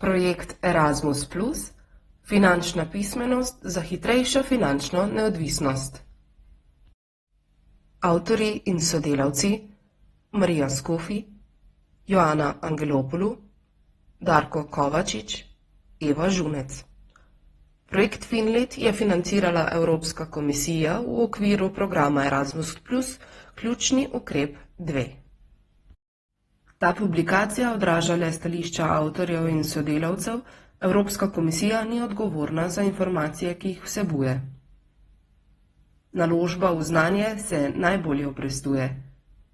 Projekt Erasmus+, finančna pismenost za hitrejšo finančno neodvisnost. Avtorji in sodelavci Marija Skofi, Joana Angelopoulou, Darko Kovačič, Eva Žunec. Projekt Finlit je financirala Evropska komisija v okviru programa Erasmus+, ključni ukrep 2. Ta publikacija odraža le stališča avtorjev in sodelavcev, Evropska komisija ni odgovorna za informacije, ki jih vsebuje. Naložba v znanje se najbolje obrestuje.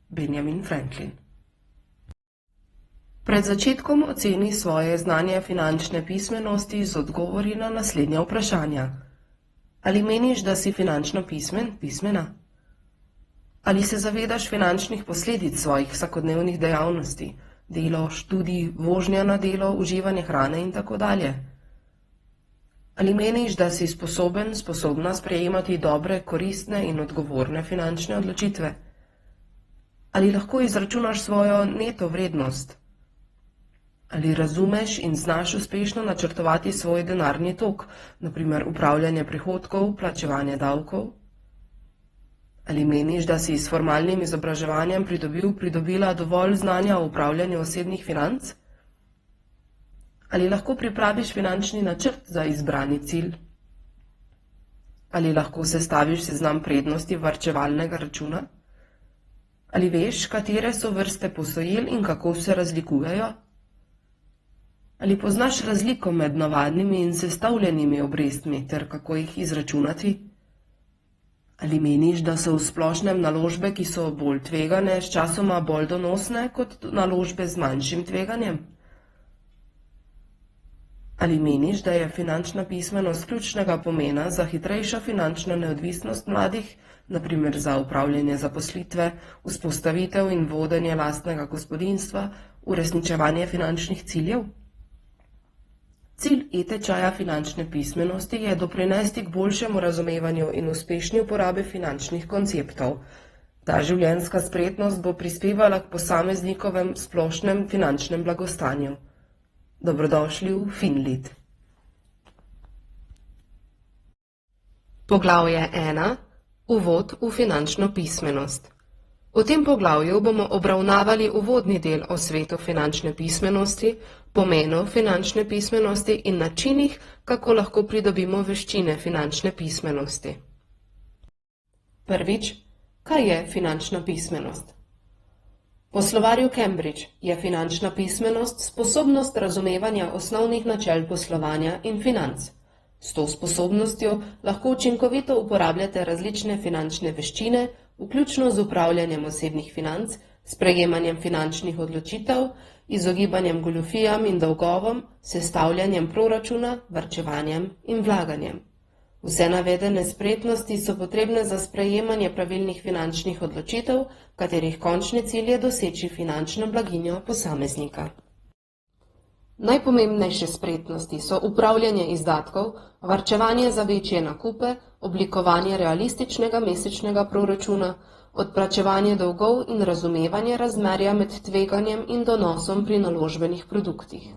Benjamin Franklin. Pred začetkom oceni svoje znanje finančne pismenosti z odgovori na naslednja vprašanja. Ali meniš, da si finančno pismena? Ali se zavedaš finančnih posledic svojih vsakodnevnih dejavnosti, delo, študij, vožnja na delo, uživanje hrane in tako dalje? Ali meniš, da si sposobna sprejemati dobre, koristne in odgovorne finančne odločitve? Ali lahko izračunaš svojo neto vrednost? Ali razumeš in znaš uspešno načrtovati svoj denarni tok, na primer upravljanje prihodkov, plačevanje davkov? Ali meniš, da si s formalnim izobraževanjem pridobila dovolj znanja o upravljanju osebnih financ? Ali lahko pripraviš finančni načrt za izbrani cilj? Ali lahko sestaviš seznam prednosti varčevalnega računa? Ali veš, katere so vrste posojil in kako se razlikujejo? Ali poznaš razliko med navadnimi in sestavljenimi obrestmi ter kako jih izračunati? Ali meniš, da so v splošnem naložbe, ki so bolj tvegane, sčasoma bolj donosne kot naložbe z manjšim tveganjem? Ali meniš, da je finančna pismenost ključnega pomena za hitrejšo finančno neodvisnost mladih, na primer za upravljanje zaposlitve, vzpostavitev in vodenje lastnega gospodinjstva, uresničevanje finančnih ciljev? Cilj e-tečaja finančne pismenosti je doprinesti k boljšemu razumevanju in uspešni uporabi finančnih konceptov. Ta življenjska spretnost bo prispevala k posameznikovem splošnem finančnem blagostanju. Dobrodošli v Finlit. Poglavje 1. Uvod v finančno pismenost. V tem poglavju bomo obravnavali uvodni del o svetu finančne pismenosti, pomenu finančne pismenosti in načinih, kako lahko pridobimo veščine finančne pismenosti. Prvič, kaj je finančna pismenost? Po slovarju Cambridge je finančna pismenost sposobnost razumevanja osnovnih načel poslovanja in financ. S to sposobnostjo lahko učinkovito uporabljate različne finančne veščine, vključno z upravljanjem osebnih financ, sprejemanjem finančnih odločitev, izogibanjem goljufijam in dolgovom, sestavljanjem proračuna, varčevanjem in vlaganjem. Vse navedene spretnosti so potrebne za sprejemanje pravilnih finančnih odločitev, katerih končni cilj je doseči finančno blaginjo posameznika. Najpomembnejše spretnosti so upravljanje izdatkov, varčevanje za večje nakupe, oblikovanje realističnega mesečnega proračuna, odplačevanje dolgov in razumevanje razmerja med tveganjem in donosom pri naložbenih produktih.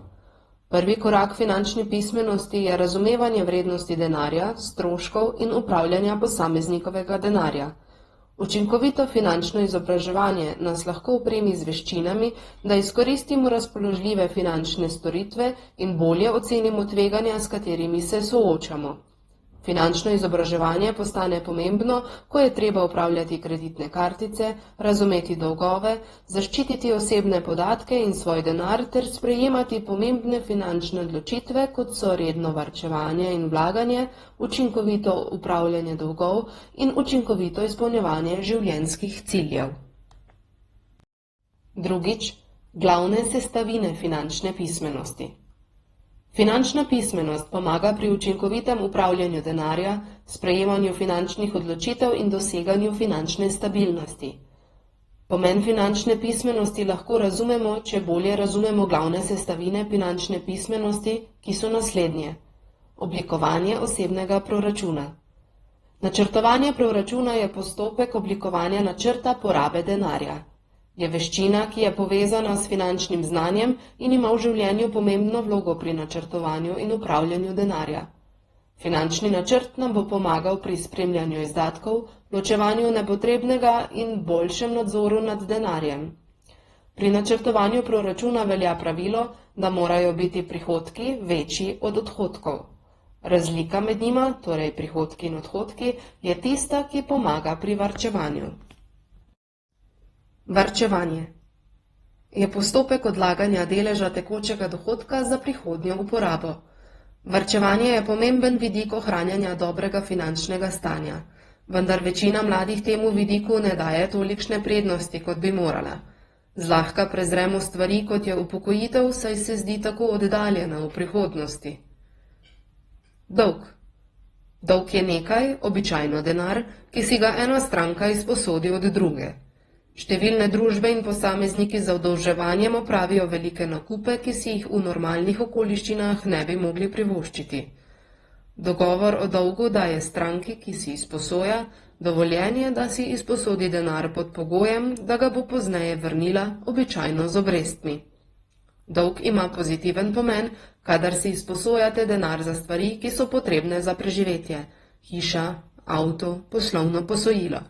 Prvi korak finančne pismenosti je razumevanje vrednosti denarja, stroškov in upravljanja posameznikovega denarja. Učinkovito finančno izobraževanje nas lahko opremi z veščinami, da izkoristimo razpoložljive finančne storitve in bolje ocenimo tveganja, s katerimi se soočamo. Finančno izobraževanje postane pomembno, ko je treba upravljati kreditne kartice, razumeti dolgove, zaščititi osebne podatke in svoj denar ter sprejemati pomembne finančne odločitve, kot so redno varčevanje in vlaganje, učinkovito upravljanje dolgov in učinkovito izpolnjevanje življenjskih ciljev. Drugič, glavne sestavine finančne pismenosti. Finančna pismenost pomaga pri učinkovitem upravljanju denarja, sprejemanju finančnih odločitev in doseganju finančne stabilnosti. Pomen finančne pismenosti lahko razumemo, če bolje razumemo glavne sestavine finančne pismenosti, ki so naslednje. Oblikovanje osebnega proračuna. Načrtovanje proračuna je postopek oblikovanja načrta porabe denarja. Je veščina, ki je povezana s finančnim znanjem in ima v življenju pomembno vlogo pri načrtovanju in upravljanju denarja. Finančni načrt nam bo pomagal pri spremljanju izdatkov, ločevanju nepotrebnega in boljšem nadzoru nad denarjem. Pri načrtovanju proračuna velja pravilo, da morajo biti prihodki večji od odhodkov. Razlika med njima, torej prihodki in odhodki, je tista, ki pomaga pri varčevanju. Varčevanje je postopek odlaganja deleža tekočega dohodka za prihodnjo uporabo. Varčevanje je pomemben vidik ohranjanja dobrega finančnega stanja, vendar večina mladih temu vidiku ne daje tolikšne prednosti, kot bi morala. Zlahka prezremo stvari, kot je upokojitev, saj se zdi tako oddaljena v prihodnosti. Dolg. Dolg je nekaj, običajno denar, ki si ga ena stranka izposodi od druge. Številne družbe in posamezniki z zadolževanjem opravijo velike nakupe, ki si jih v normalnih okoliščinah ne bi mogli privoščiti. Dogovor o dolgu daje stranki, ki si izposoja, dovoljenje, da si izposodi denar pod pogojem, da ga bo pozneje vrnila, običajno z obrestmi. Dolg ima pozitiven pomen, kadar si izposojate denar za stvari, ki so potrebne za preživetje, hiša, avto, poslovno posojilo.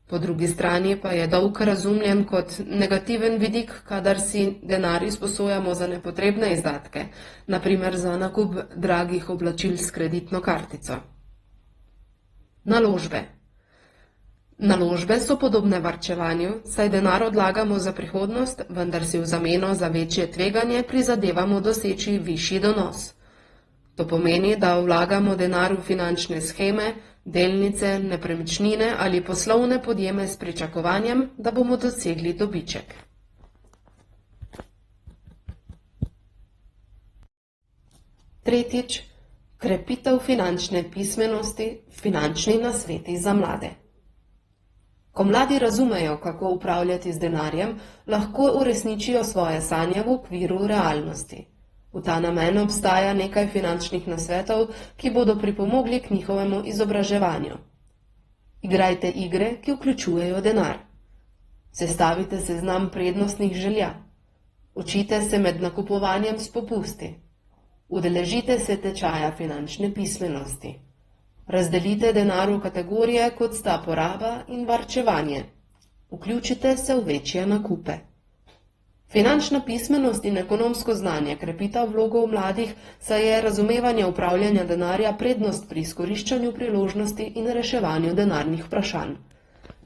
Po drugi strani pa je dolg razumljen kot negativen vidik, kadar si denar izposojamo za nepotrebne izdatke, na primer za nakup dragih oblačil s kreditno kartico. Naložbe. Naložbe so podobne varčevanju, saj denar odlagamo za prihodnost, vendar si v zameno za večje tveganje prizadevamo doseči višji donos. To pomeni, da vlagamo denar v finančne sheme, delnice, nepremičnine ali poslovne podjeme s pričakovanjem, da bomo dosegli dobiček. Tretjič, krepitev finančne pismenosti, finančni nasveti za mlade. Ko mladi razumejo, kako upravljati z denarjem, lahko uresničijo svoje sanje v okviru realnosti. V ta namen obstaja nekaj finančnih nasvetov, ki bodo pripomogli k njihovemu izobraževanju. Igrajte igre, ki vključujejo denar. Sestavite seznam prednostnih želja. Učite se med nakupovanjem s popusti. Udeležite se tečaja finančne pismenosti. Razdelite denar v kategorije, kot sta poraba in varčevanje. Vključite se v večje nakupe. Finančna pismenost in ekonomsko znanje krepita vlogo v mladih, saj je razumevanje upravljanja denarja prednost pri izkoriščanju priložnosti in reševanju denarnih vprašanj.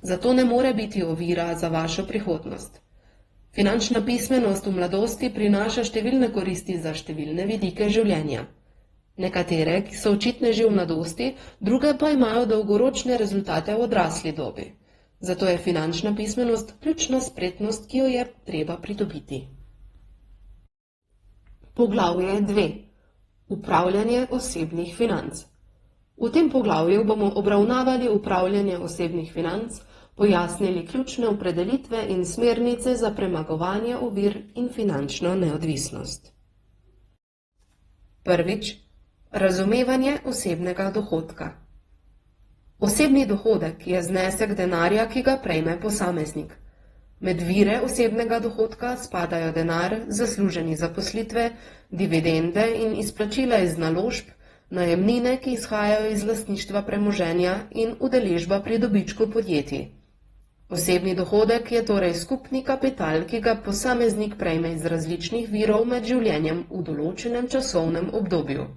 Zato ne more biti ovira za vašo prihodnost. Finančna pismenost v mladosti prinaša številne koristi za številne vidike življenja. Nekatere, ki so očitne že v mladosti, druge pa imajo dolgoročne rezultate v odrasli dobi. Zato je finančna pismenost ključna spretnost, ki jo je treba pridobiti. Poglavje 2. Upravljanje osebnih financ. V tem poglavju bomo obravnavali upravljanje osebnih financ, pojasnili ključne opredelitve in smernice za premagovanje ovir in finančno neodvisnost. Prvič, razumevanje osebnega dohodka. Osebni dohodek je znesek denarja, ki ga prejme posameznik. Med vire osebnega dohodka spadajo denar, zasluženi zaposlitve, dividende in izplačila iz naložb, najemnine, ki izhajajo iz lastništva premoženja in udeležba pri dobičku podjetij. Osebni dohodek je torej skupni kapital, ki ga posameznik prejme iz različnih virov med življenjem v določenem časovnem obdobju.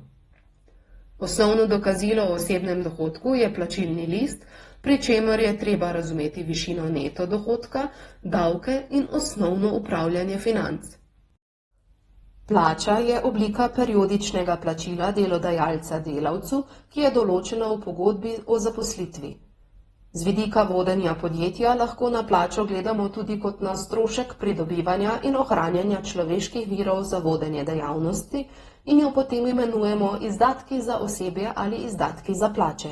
Osnovno dokazilo o osebnem dohodku je plačilni list, pri čemer je treba razumeti višino neto dohodka, davke in osnovno upravljanje financ. Plača je oblika periodičnega plačila delodajalca delavcu, ki je določena v pogodbi o zaposlitvi. Z vidika vodenja podjetja lahko na plačo gledamo tudi kot na strošek pridobivanja in ohranjanja človeških virov za vodenje dejavnosti in jo potem imenujemo izdatki za osebje ali izdatki za plače.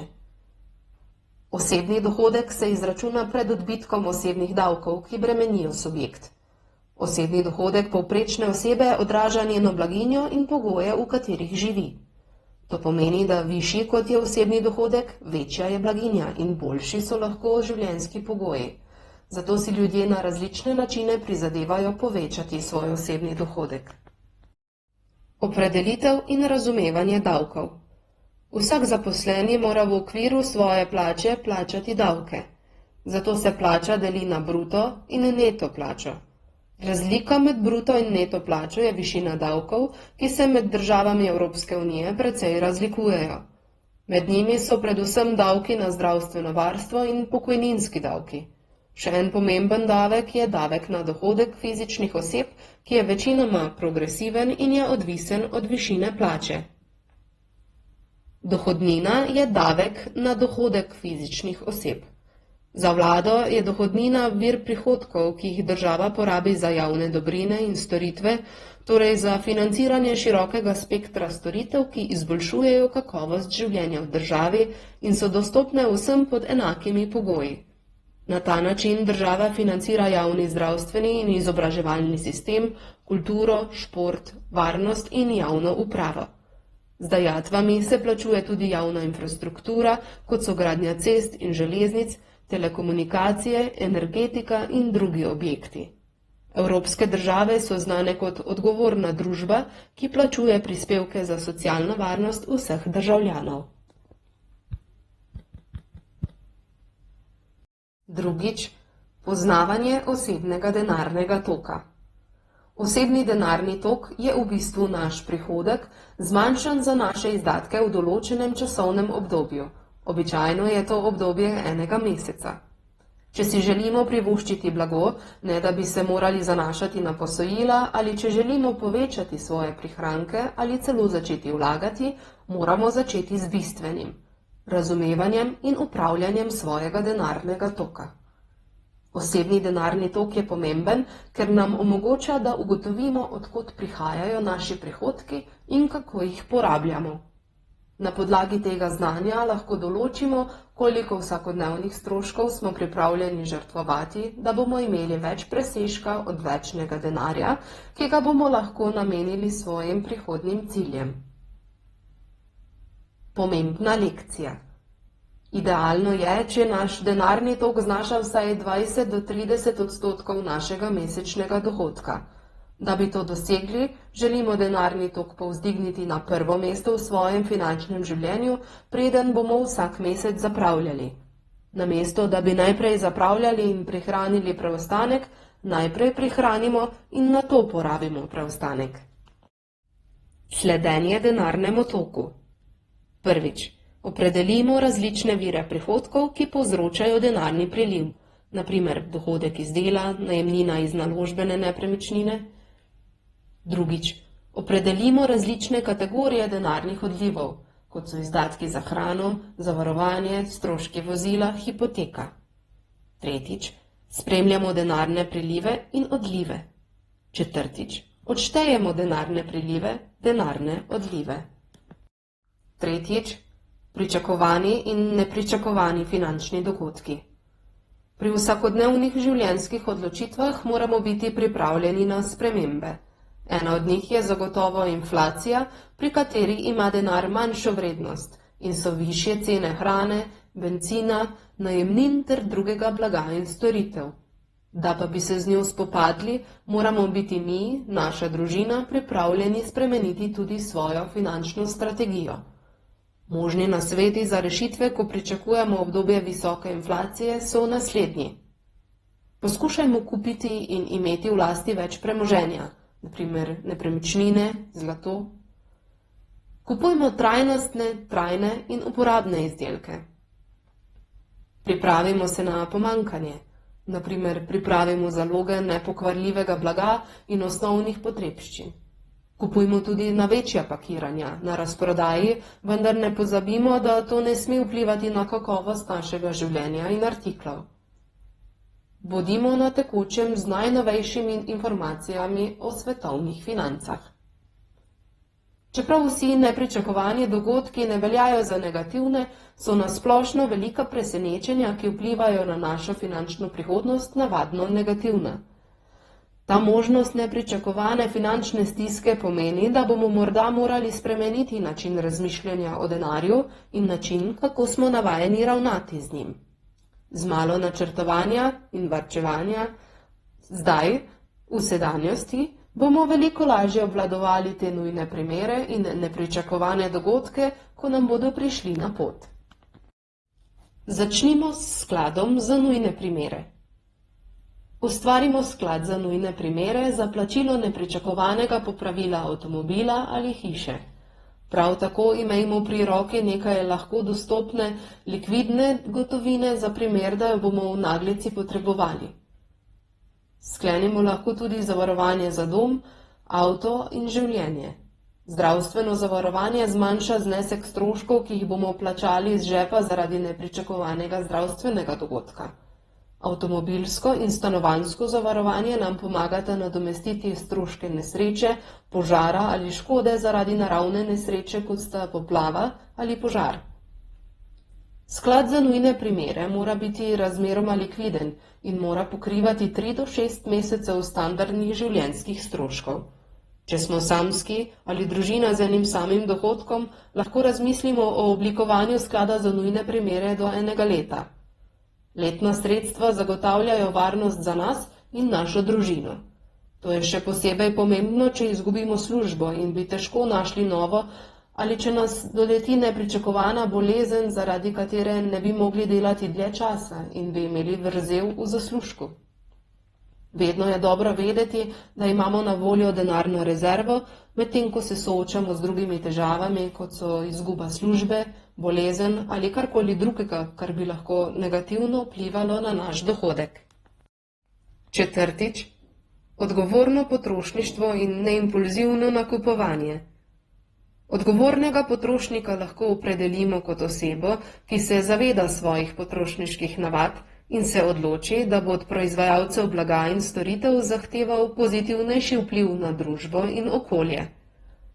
Osebni dohodek se izračuna pred odbitkom osebnih davkov, ki bremenijo subjekt. Osebni dohodek povprečne osebe odraža njeno blaginjo in pogoje, v katerih živi. To pomeni, da višji kot je osebni dohodek, večja je blaginja in boljši so lahko življenjski pogoji. zato si ljudje na različne načine prizadevajo povečati svoj osebni dohodek. Opredelitev in razumevanje davkov. Vsak zaposleni mora v okviru svoje plače plačati davke. Zato se plača deli na bruto in neto plačo. Razlika med bruto in neto plačo je višina davkov, ki se med državami Evropske unije precej razlikujejo. Med njimi so predvsem davki na zdravstveno varstvo in pokojninski davki. Še en pomemben davek je davek na dohodek fizičnih oseb, ki je večinoma progresiven in je odvisen od višine plače. Dohodnina je davek na dohodek fizičnih oseb. Za vlado je dohodnina vir prihodkov, ki jih država porabi za javne dobrine in storitve, torej za financiranje širokega spektra storitev, ki izboljšujejo kakovost življenja v državi in so dostopne vsem pod enakimi pogoji. Na ta način država financira javni zdravstveni in izobraževalni sistem, kulturo, šport, varnost in javno upravo. Z dajatvami se plačuje tudi javna infrastruktura, kot so gradnja cest in železnic, telekomunikacije, energetika in drugi objekti. Evropske države so znane kot odgovorna družba, ki plačuje prispevke za socialno varnost vseh državljanov. Drugič, poznavanje osebnega denarnega toka. Osebni denarni tok je v bistvu naš prihodek, zmanjšan za naše izdatke v določenem časovnem obdobju. Običajno je to obdobje enega meseca. Če si želimo privoščiti blago, ne da bi se morali zanašati na posojila, ali če želimo povečati svoje prihranke ali celo začeti vlagati, moramo začeti z bistvenim, razumevanjem in upravljanjem svojega denarnega toka. Osebni denarni tok je pomemben, ker nam omogoča, da ugotovimo, od kod prihajajo naši prihodki in kako jih porabljamo. Na podlagi tega znanja lahko določimo, koliko vsakodnevnih stroškov smo pripravljeni žrtvovati, da bomo imeli več presežka od večnega denarja, ki ga bomo lahko namenili svojim prihodnjim ciljem. Pomembna lekcija. Idealno je, če naš denarni tok znaša vsaj 20 do 30% našega mesečnega dohodka. Da bi to dosegli, želimo denarni tok povzdigniti na prvo mesto v svojem finančnem življenju, preden bomo vsak mesec zapravljali. Namesto, da bi najprej zapravljali in prihranili preostanek, najprej prihranimo in nato porabimo preostanek. Sledenje denarnemu toku. Prvič, opredelimo različne vire prihodkov, ki povzročajo denarni priliv, na primer dohodek iz dela, najemnina iz naložbene nepremičnine. Drugič, opredelimo različne kategorije denarnih odlivov, kot so izdatki za hrano, zavarovanje, stroški vozila, hipoteka. Tretjič, spremljamo denarne prilive in odlive. Četrtič, odštejemo denarne prilive, denarne odlive. Tretjič, pričakovani in nepričakovani finančni dogodki. Pri vsakodnevnih življenjskih odločitvah moramo biti pripravljeni na spremembe. Ena od njih je zagotovo inflacija, pri kateri ima denar manjšo vrednost in so višje cene hrane, bencina, najemnin ter drugega blaga in storitev. Da pa bi se z njo spopadli, moramo biti mi, naša družina, pripravljeni spremeniti tudi svojo finančno strategijo. Možni nasveti za rešitve, ko pričakujemo obdobje visoke inflacije, so naslednji. Poskušajmo kupiti in imeti v lasti več premoženja, na primer nepremičnine, zlato. Kupujmo trajnostne, trajne in uporabne izdelke. Pripravimo se na pomanjkanje, na primer pripravimo zaloge nepokvarljivega blaga in osnovnih potrebščin. Kupujmo tudi na večja pakiranja, na razprodaji, vendar ne pozabimo, da to ne sme vplivati na kakovost našega življenja in artiklov. Bodimo na tekočem z najnovejšimi informacijami o svetovnih financah. Čeprav vsi nepričakovani dogodki ne veljajo za negativne, so na splošno velika presenečenja, ki vplivajo na našo finančno prihodnost, navadno negativna. Ta možnost nepričakovane finančne stiske pomeni, da bomo morda morali spremeniti način razmišljanja o denarju in način, kako smo navajeni ravnati z njim. Z malo načrtovanja in varčevanja zdaj, v sedanjosti, bomo veliko lažje obvladovali te nujne primere in nepričakovane dogodke, ko nam bodo prišli na pot. Začnimo s skladom za nujne primere. Ustvarimo sklad za nujne primere za plačilo nepričakovanega popravila avtomobila ali hiše. Prav tako imejmo pri roki nekaj lahko dostopne likvidne gotovine za primer, da jo bomo v naglici potrebovali. Sklenimo lahko tudi zavarovanje za dom, avto in življenje. Zdravstveno zavarovanje zmanjša znesek stroškov, ki jih bomo plačali iz žepa zaradi nepričakovanega zdravstvenega dogodka. Avtomobilsko in stanovanjsko zavarovanje nam pomagata nadomestiti stroške nesreče, požara ali škode zaradi naravne nesreče, kot sta poplava ali požar. Sklad za nujne primere mora biti razmeroma likviden in mora pokrivati 3 do 6 mesecev standardnih življenjskih stroškov. Če smo samski ali družina z enim samim dohodkom, lahko razmislimo o oblikovanju sklada za nujne primere do 1 leta. Letna sredstva zagotavljajo varnost za nas in našo družino. To je še posebej pomembno, če izgubimo službo in bi težko našli novo, ali če nas doleti nepričakovana bolezen, zaradi katere ne bi mogli delati dlje časa in bi imeli vrzel v zaslužku. Vedno je dobro vedeti, da imamo na voljo denarno rezervo, medtem ko se soočamo z drugimi težavami, kot so izguba službe, bolezen ali karkoli drugega, kar bi lahko negativno vplivalo na naš dohodek. Četrtič, odgovorno potrošništvo in neimpulzivno nakupovanje. Odgovornega potrošnika lahko opredelimo kot osebo, ki se zaveda svojih potrošniških navad in se odloči, da bo od proizvajalcev blaga in storitev zahteval pozitivnejši vpliv na družbo in okolje.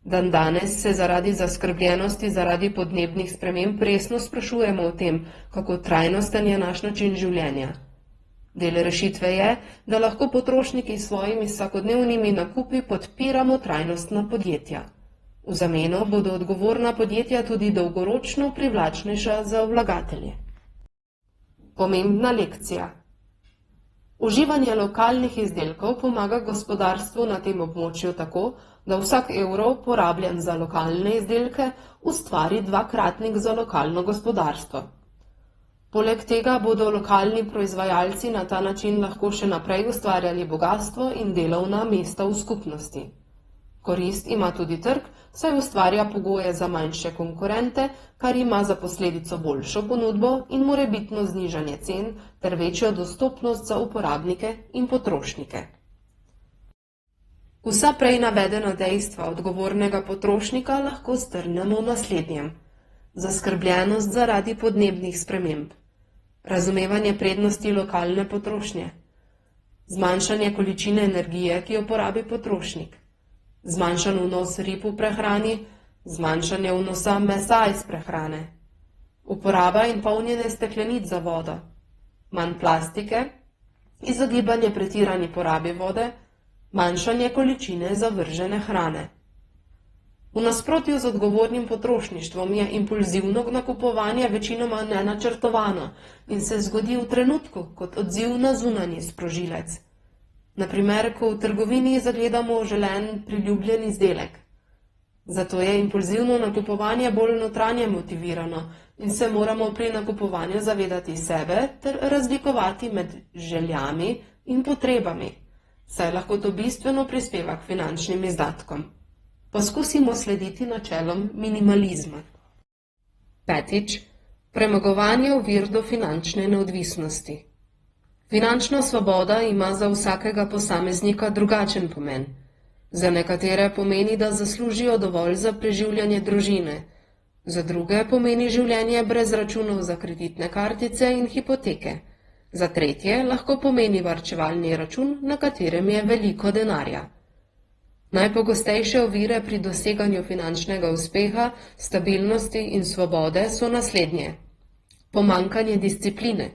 Dandanes se zaradi zaskrbljenosti zaradi podnebnih sprememb resno sprašujemo o tem, kako trajnosten je naš način življenja. Del rešitve je, da lahko potrošniki s svojimi vsakodnevnimi nakupi podpiramo trajnostna podjetja. V zameno bodo odgovorna podjetja tudi dolgoročno privlačnejša za vlagatelje. Pomembna lekcija. Uživanje lokalnih izdelkov pomaga gospodarstvu na tem območju tako, da vsak evro, porabljen za lokalne izdelke, ustvari dvakratnik za lokalno gospodarstvo. Poleg tega bodo lokalni proizvajalci na ta način lahko še naprej ustvarjali bogastvo in delovna mesta v skupnosti. Korist ima tudi trg, saj ustvarja pogoje za manjše konkurente, kar ima za posledico boljšo ponudbo in morebitno znižanje cen ter večjo dostopnost za uporabnike in potrošnike. Vsa prej navedena dejstva odgovornega potrošnika lahko strnemo v naslednjem. Zaskrbljenost zaradi podnebnih sprememb, razumevanje prednosti lokalne potrošnje, zmanjšanje količine energije, ki jo porabi potrošnik, zmanjšan vnos rib v prehrani, zmanjšanje vnosa mesa iz prehrane, uporaba in polnjenje steklenic za vodo, manj plastike, izogibanje pretirani porabi vode, manjšanje količine zavržene hrane. V nasprotju z odgovornim potrošništvom je impulzivno nakupovanje večinoma nenačrtovano in se zgodi v trenutku kot odziv na zunanji sprožilec. Naprimer, ko v trgovini zagledamo želen priljubljen izdelek. Zato je impulzivno nakupovanje bolj notranje motivirano in se moramo pri nakupovanju zavedati sebe ter razlikovati med željami in potrebami, saj lahko to bistveno prispeva k finančnim izdatkom. Poskusimo slediti načelom minimalizma. Petič, premagovanje ovir do finančne neodvisnosti. Finančna svoboda ima za vsakega posameznika drugačen pomen. Za nekatere pomeni, da zaslužijo dovolj za preživljanje družine, za druge pomeni življenje brez računov za kreditne kartice in hipoteke, za tretje lahko pomeni varčevalni račun, na katerem je veliko denarja. Najpogostejše ovire pri doseganju finančnega uspeha, stabilnosti in svobode so naslednje. Pomanjkanje discipline.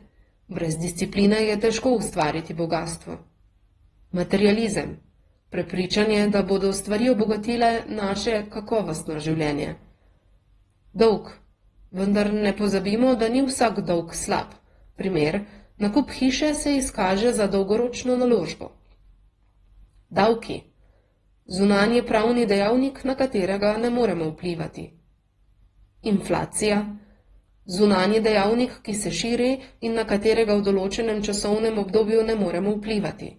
Brez discipline je težko ustvariti bogastvo. Materializem. Prepričanje, da bodo stvari obogatile naše kakovostno življenje. Dolg. Vendar ne pozabimo, da ni vsak dolg slab. Primer, nakup hiše se izkaže za dolgoročno naložbo. Davki. Zunanji pravni dejavnik, na katerega ne moremo vplivati. Inflacija. Zunanji dejavnik, ki se širi in na katerega v določenem časovnem obdobju ne moremo vplivati.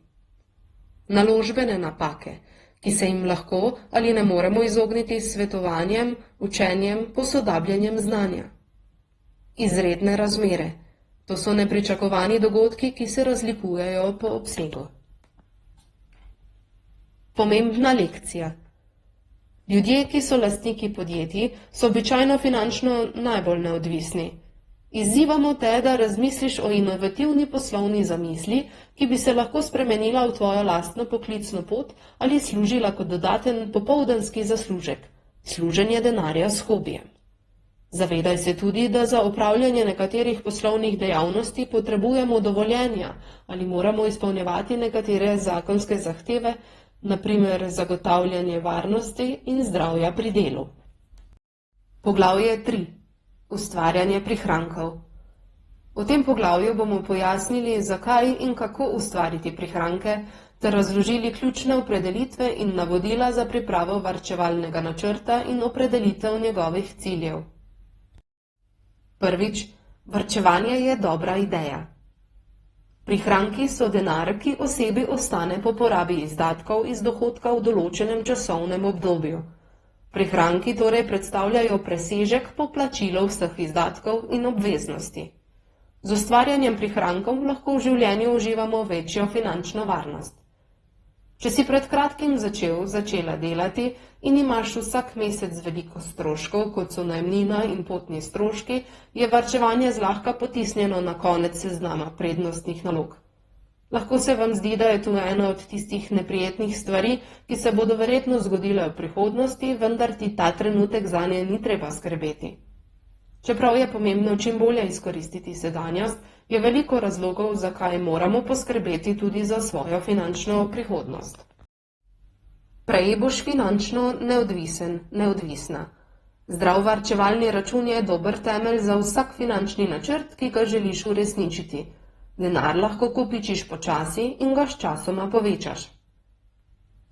Naložbene napake, ki se jim lahko ali ne moremo izogniti s svetovanjem, učenjem, posodabljanjem znanja. Izredne razmere. To so nepričakovani dogodki, ki se razlikujejo po obsegu. Pomembna lekcija. Ljudje, ki so lastniki podjetij, so običajno finančno najbolj neodvisni. Izzivamo te, da razmisliš o inovativni poslovni zamisli, ki bi se lahko spremenila v tvojo lastno poklicno pot ali služila kot dodaten popoldanski zaslužek, služenje denarja s hobijem. Zavedaj se tudi, da za opravljanje nekaterih poslovnih dejavnosti potrebujemo dovoljenja ali moramo izpolnjevati nekatere zakonske zahteve, na primer zagotavljanje varnosti in zdravja pri delu. Poglavje 3. Ustvarjanje prihrankov. V tem poglavju bomo pojasnili, zakaj in kako ustvariti prihranke, ter razložili ključne opredelitve in navodila za pripravo varčevalnega načrta in opredelitev njegovih ciljev. Prvič, varčevanje je dobra ideja. Prihranki so denar, ki osebi ostane po porabi izdatkov iz dohodka v določenem časovnem obdobju. Prihranki torej predstavljajo presežek po plačilu vseh izdatkov in obveznosti. Z ustvarjanjem prihrankov lahko v življenju uživamo večjo finančno varnost. Če si pred kratkim začela delati in imaš vsak mesec veliko stroškov, kot so najemnina in potni stroški, je varčevanje zlahka potisnjeno na konec seznama prednostnih nalog. Lahko se vam zdi, da je to ena od tistih neprijetnih stvari, ki se bodo verjetno zgodile v prihodnosti, vendar ti ta trenutek zanje ni treba skrbeti. Čeprav je pomembno čim bolje izkoristiti sedanjost, je veliko razlogov, zakaj moramo poskrbeti tudi za svojo finančno prihodnost. Prej boš finančno neodvisna. Zdrav varčevalni račun je dober temelj za vsak finančni načrt, ki ga želiš uresničiti. Denar lahko kopičiš počasi in ga sčasoma povečaš.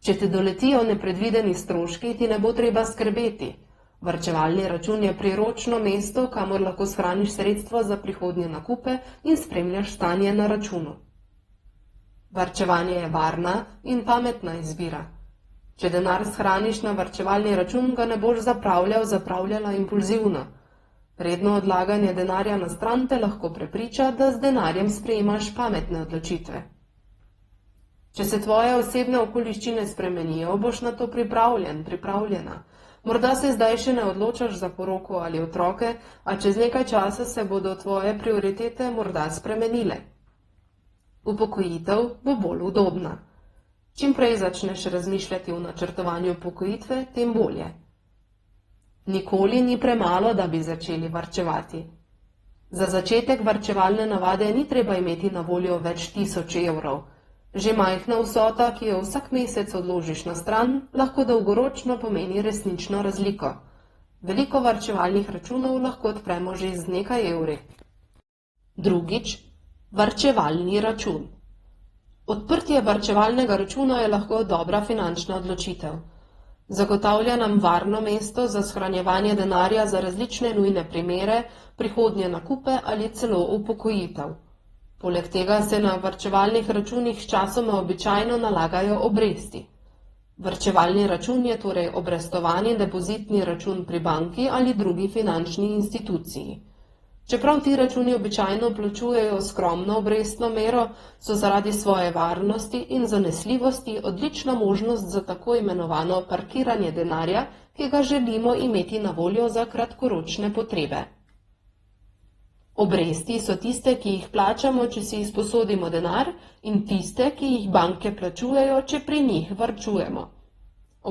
Če te doletijo nepredvideni stroški, ti ne bo treba skrbeti. Varčevalni račun je priročno mesto, kamor lahko shraniš sredstva za prihodnje nakupe in spremljaš stanje na računu. Varčevanje je varna in pametna izbira. Če denar shraniš na varčevalni račun, ga ne boš zapravljala impulzivno. Redno odlaganje denarja na stran te lahko prepriča, da z denarjem sprejemaš pametne odločitve. Če se tvoje osebne okoliščine spremenijo, boš na to pripravljena. Morda se zdaj še ne odločaš za poroko ali otroke, a čez nekaj časa se bodo tvoje prioritete morda spremenile. Upokojitev bo bolj udobna. Čim prej začneš razmišljati o načrtovanju upokojitve, tem bolje. Nikoli ni premalo, da bi začeli varčevati. Za začetek varčevalne navade ni treba imeti na voljo več 1000 evrov. Že majhna vsota, ki jo vsak mesec odložiš na stran, lahko dolgoročno pomeni resnično razliko. Veliko varčevalnih računov lahko odpremo že z nekaj evri. Drugič, varčevalni račun. Odprtje varčevalnega računa je lahko dobra finančna odločitev. Zagotavlja nam varno mesto za shranjevanje denarja za različne nujne primere, prihodnje nakupe ali celo upokojitev. Poleg tega se na varčevalnih računih sčasoma običajno nalagajo obresti. Varčevalni račun je torej obrestovani depozitni račun pri banki ali drugi finančni instituciji. Čeprav ti računi običajno plačujejo skromno obrestno mero, so zaradi svoje varnosti in zanesljivosti odlična možnost za tako imenovano parkiranje denarja, ki ga želimo imeti na voljo za kratkoročne potrebe. Obresti so tiste, ki jih plačamo, če si izposodimo denar, in tiste, ki jih banke plačujejo, če pri njih varčujemo.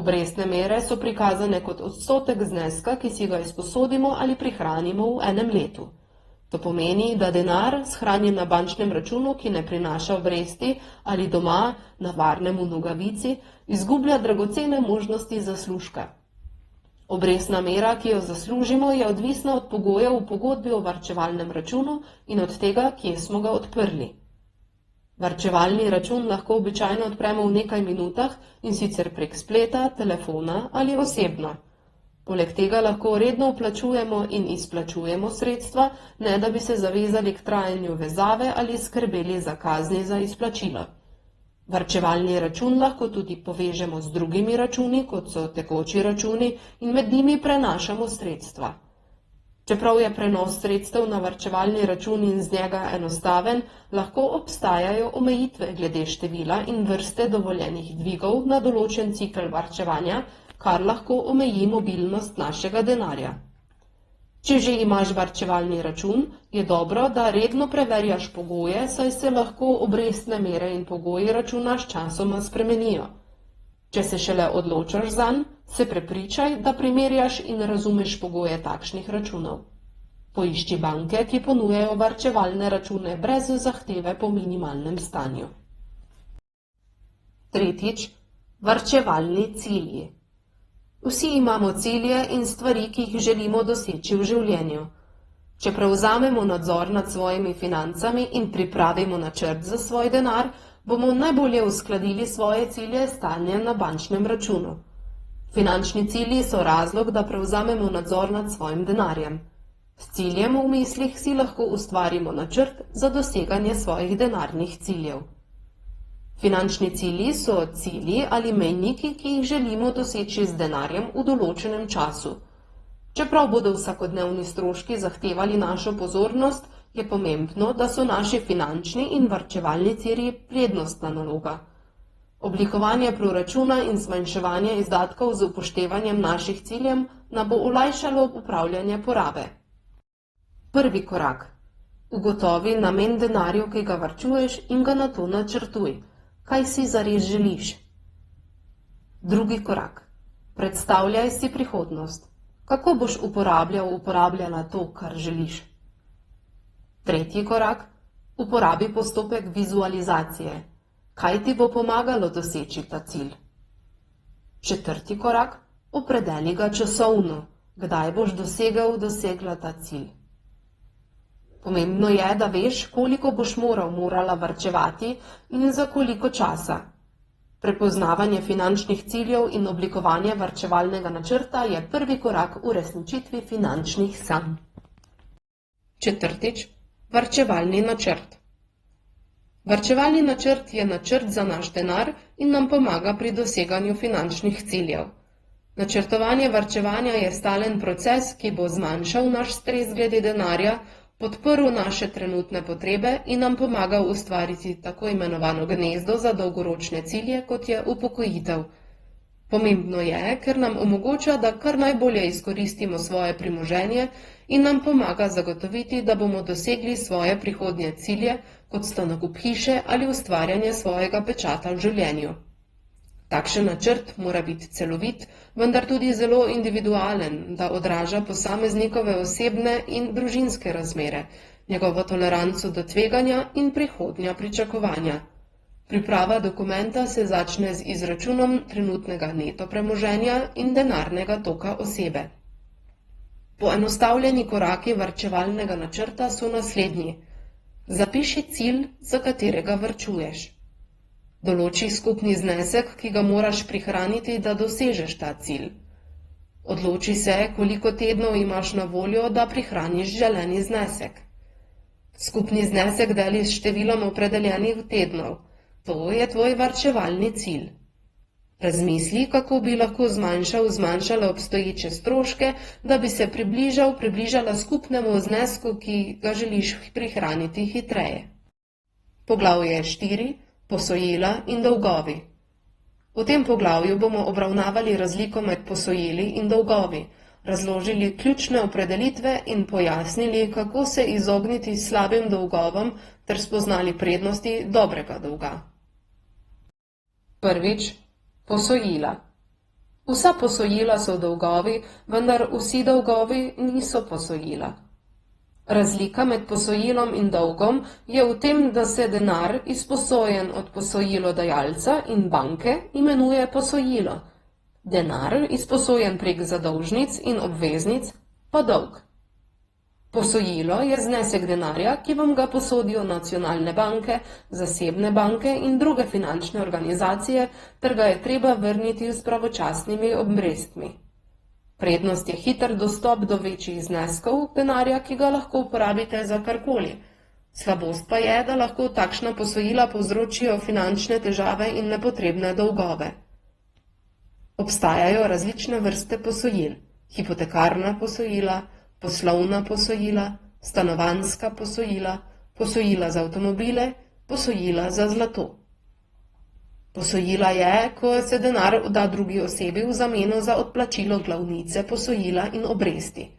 Obrestne mere so prikazane kot odstotek zneska, ki si ga izposodimo ali prihranimo v enem letu. To pomeni, da denar, shranjen na bančnem računu, ki ne prinaša obresti, ali doma, na varnem v nogavici, izgublja dragocene možnosti zaslužka. Obrestna mera, ki jo zaslužimo, je odvisna od pogojev v pogodbi o varčevalnem računu in od tega, kje smo ga odprli. Varčevalni račun lahko običajno odpremo v nekaj minutah, in sicer prek spleta, telefona ali osebno. Poleg tega lahko redno vplačujemo in izplačujemo sredstva, ne da bi se zavezali k trajanju vezave ali skrbeli za kazni za izplačilo. Varčevalni račun lahko tudi povežemo z drugimi računi, kot so tekoči računi, in med njimi prenašamo sredstva. Čeprav je prenos sredstev na varčevalni račun in z njega enostaven, lahko obstajajo omejitve glede števila in vrste dovoljenih dvigov na določen cikel varčevanja, kar lahko omeji mobilnost našega denarja. Če že imaš varčevalni račun, je dobro, da redno preverjaš pogoje, saj se lahko obrestne mere in pogoji računa sčasoma spremenijo. Če se šele odločaš zanj, se prepričaj, da primerjaš in razumeš pogoje takšnih računov. Poišči banke, ki ponujajo varčevalne račune brez zahteve po minimalnem stanju. Tretjič, varčevalni cilji. Vsi imamo cilje in stvari, ki jih želimo doseči v življenju. Če prevzamemo nadzor nad svojimi financami in pripravimo načrt za svoj denar, bomo najbolje uskladili svoje cilje s stanjem na bančnem računu. Finančni cilji so razlog, da prevzamemo nadzor nad svojim denarjem. S ciljem v mislih si lahko ustvarimo načrt za doseganje svojih denarnih ciljev. Finančni cilji so cilji ali mejniki, ki jih želimo doseči z denarjem v določenem času. Čeprav bodo vsakodnevni stroški zahtevali našo pozornost, je pomembno, da so naši finančni in varčevalni cilji prednostna naloga. Oblikovanje proračuna in zmanjševanje izdatkov z upoštevanjem naših ciljev nam bo olajšalo upravljanje porabe. Prvi korak. Ugotovi namen denarja, ki ga varčuješ, in ga nato načrtuj. Kaj si zares želiš? Drugi korak. Predstavljaj si prihodnost. Kako boš uporabljala to, kar želiš? Tretji korak. Uporabi postopek vizualizacije. Kaj ti bo pomagalo doseči ta cilj? Četrti korak. Opredeli ga časovno. Kdaj boš dosegla ta cilj? Pomembno je, da veš, koliko boš morala varčevati in za koliko časa. Prepoznavanje finančnih ciljev in oblikovanje varčevalnega načrta je prvi korak v uresničitvi finančnih sanj. Četrtič. Varčevalni načrt. Varčevalni načrt je načrt za naš denar in nam pomaga pri doseganju finančnih ciljev. Načrtovanje varčevanja je stalen proces, ki bo zmanjšal naš stres glede denarja, podprl naše trenutne potrebe in nam pomagal ustvariti tako imenovano gnezdo za dolgoročne cilje, kot je upokojitev. Pomembno je, ker nam omogoča, da kar najbolje izkoristimo svoje premoženje in nam pomaga zagotoviti, da bomo dosegli svoje prihodnje cilje, kot sta nakup hiše ali ustvarjanje svojega pečata v življenju. Takšen načrt mora biti celovit, vendar tudi zelo individualen, da odraža posameznikove osebne in družinske razmere, njegovo toleranco do tveganja in prihodnja pričakovanja. Priprava dokumenta se začne z izračunom trenutnega neto premoženja in denarnega toka osebe. Poenostavljeni koraki varčevalnega načrta so naslednji. Zapiši cilj, za katerega varčuješ. Določi skupni znesek, ki ga moraš prihraniti, da dosežeš ta cilj. Odloči se, koliko tednov imaš na voljo, da prihraniš želeni znesek. Skupni znesek deli s številom opredeljenih tednov. To je tvoj varčevalni cilj. Razmisli, kako bi lahko zmanjšala obstoječe stroške, da bi se približala skupnemu znesku, ki ga želiš prihraniti hitreje. Poglavje 4. Posojila in dolgovi. V tem poglavju bomo obravnavali razliko med posojili in dolgovi, razložili ključne opredelitve in pojasnili, kako se izogniti slabim dolgovom ter spoznali prednosti dobrega dolga. Prvič. Posojila. Vsa posojila so dolgovi, vendar vsi dolgovi niso posojila. Razlika med posojilom in dolgom je v tem, da se denar, izposojen od posojilodajalca in banke, imenuje posojilo. Denar, izposojen prek zadolžnic in obveznic, pa dolg. Posojilo je znesek denarja, ki vam ga posodijo nacionalne banke, zasebne banke in druge finančne organizacije, ter ga je treba vrniti s pravočasnimi obrestmi. Prednost je hiter dostop do večjih zneskov denarja, ki ga lahko uporabite za karkoli. Slabost pa je, da lahko takšna posojila povzročijo finančne težave in nepotrebne dolgove. Obstajajo različne vrste posojil: hipotekarna posojila, poslovna posojila, stanovanjska posojila, posojila za avtomobile, posojila za zlato. Posojila je, ko se denar da drugi osebi v zameno za odplačilo glavnice posojila in obresti.